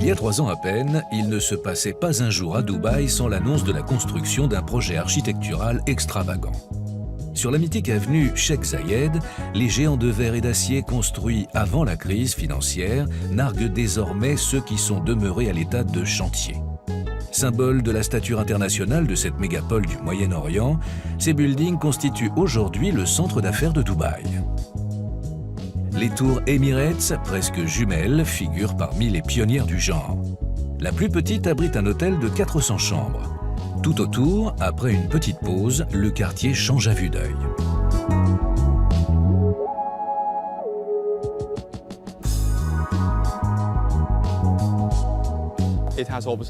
Il y a 3 ans à peine, il ne se passait pas un jour à Dubaï sans l'annonce de la construction d'un projet architectural extravagant. Sur la mythique avenue Sheikh Zayed, les géants de verre et d'acier construits avant la crise financière narguent désormais ceux qui sont demeurés à l'état de chantier. Symbole de la stature internationale de cette mégapole du Moyen-Orient, ces buildings constituent aujourd'hui le centre d'affaires de Dubaï. Les tours Emirates, presque jumelles, figurent parmi les pionnières du genre. La plus petite abrite un hôtel de 400 chambres. Tout autour, après une petite pause, le quartier change à vue d'œil.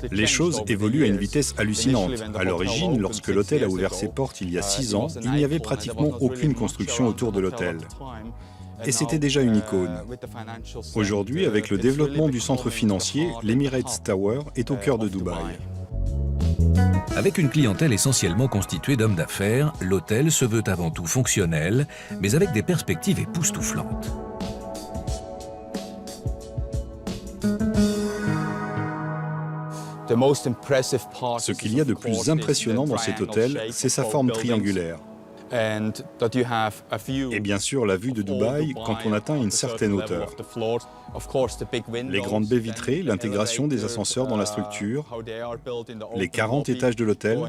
Les choses évoluent à une vitesse hallucinante. À l'origine, lorsque l'hôtel a ouvert ses portes il y a 6 ans, il n'y avait pratiquement aucune construction autour de l'hôtel. Et c'était déjà une icône. Aujourd'hui, avec le développement du centre financier, l'Emirates Tower est au cœur de Dubaï. Avec une clientèle essentiellement constituée d'hommes d'affaires, l'hôtel se veut avant tout fonctionnel, mais avec des perspectives époustouflantes. Ce qu'il y a de plus impressionnant dans cet hôtel, c'est sa forme triangulaire. Et bien sûr, la vue de Dubaï quand on atteint une certaine hauteur. Les grandes baies vitrées, l'intégration des ascenseurs dans la structure, les 40 étages de l'hôtel.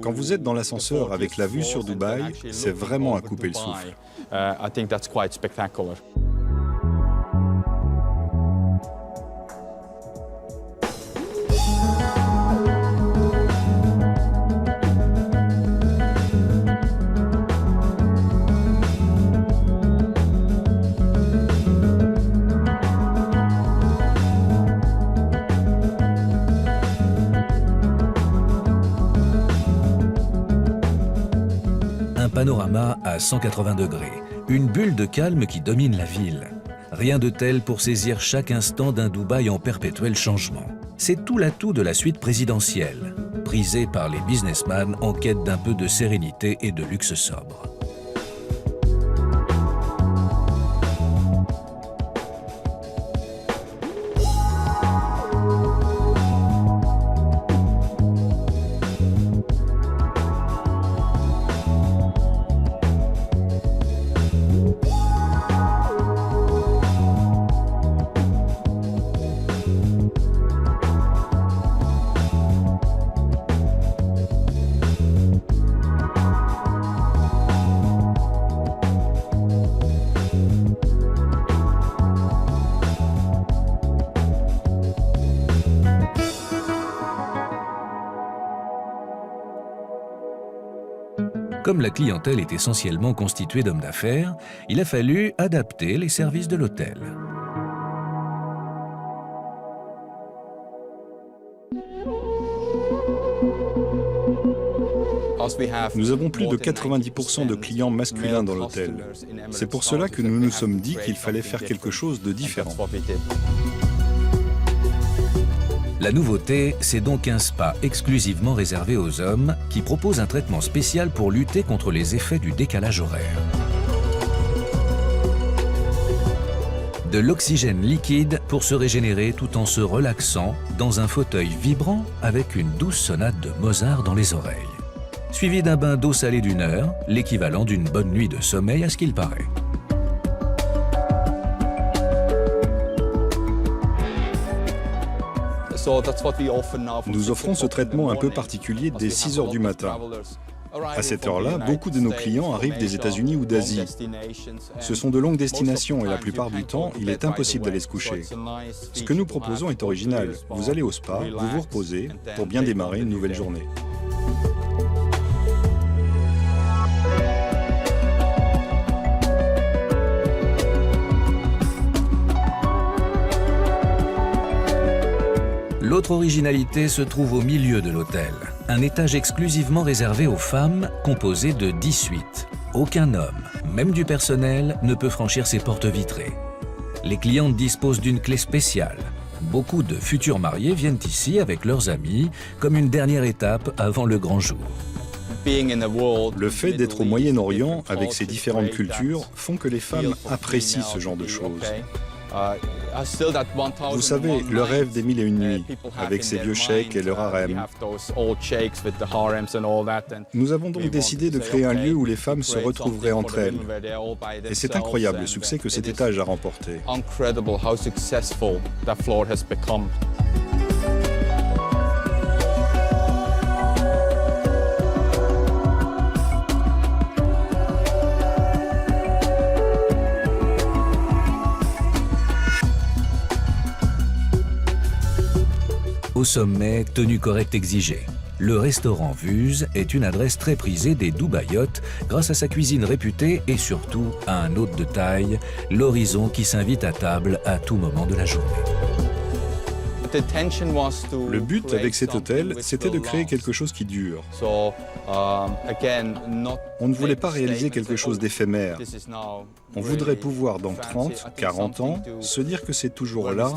Quand vous êtes dans l'ascenseur avec la vue sur Dubaï, c'est vraiment à couper le souffle. Panorama à 180 degrés, une bulle de calme qui domine la ville. Rien de tel pour saisir chaque instant d'un Dubaï en perpétuel changement. C'est tout l'atout de la suite présidentielle, prisée par les businessmen en quête d'un peu de sérénité et de luxe sobre. Comme la clientèle est essentiellement constituée d'hommes d'affaires, il a fallu adapter les services de l'hôtel. Nous avons plus de 90% de clients masculins dans l'hôtel. C'est pour cela que nous nous sommes dit qu'il fallait faire quelque chose de différent. La nouveauté, c'est donc un spa exclusivement réservé aux hommes qui propose un traitement spécial pour lutter contre les effets du décalage horaire. De l'oxygène liquide pour se régénérer tout en se relaxant dans un fauteuil vibrant avec une douce sonate de Mozart dans les oreilles. Suivi d'un bain d'eau salée d'1 heure, l'équivalent d'une bonne nuit de sommeil à ce qu'il paraît. Nous offrons ce traitement un peu particulier dès 6 heures du matin. À cette heure-là, beaucoup de nos clients arrivent des États-Unis ou d'Asie. Ce sont de longues destinations et la plupart du temps, il est impossible d'aller se coucher. Ce que nous proposons est original. Vous allez au spa, vous vous reposez pour bien démarrer une nouvelle journée. L'autre originalité se trouve au milieu de l'hôtel. Un étage exclusivement réservé aux femmes, composé de 10 suites. Aucun homme, même du personnel, ne peut franchir ces portes vitrées. Les clientes disposent d'une clé spéciale. Beaucoup de futurs mariés viennent ici avec leurs amis, comme une dernière étape avant le grand jour. Le fait d'être au Moyen-Orient avec ses différentes cultures font que les femmes apprécient ce genre de choses. Vous savez, le rêve des 1001 nuits, avec ses vieux sheikhs et leur harem. Nous avons donc décidé de créer un lieu où les femmes se retrouveraient entre elles. Et c'est incroyable le succès que cet étage a remporté. Au sommet, tenue correcte exigée. Le restaurant Vuse est une adresse très prisée des Dubaïotes grâce à sa cuisine réputée et surtout à un hôte de taille, l'Horizon qui s'invite à table à tout moment de la journée. Le but avec cet hôtel, c'était de créer quelque chose qui dure. On ne voulait pas réaliser quelque chose d'éphémère. On voudrait pouvoir, dans 30, 40 ans, se dire que c'est toujours là,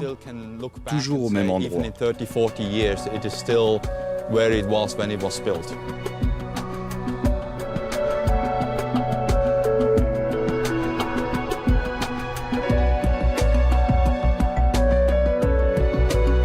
toujours au même endroit.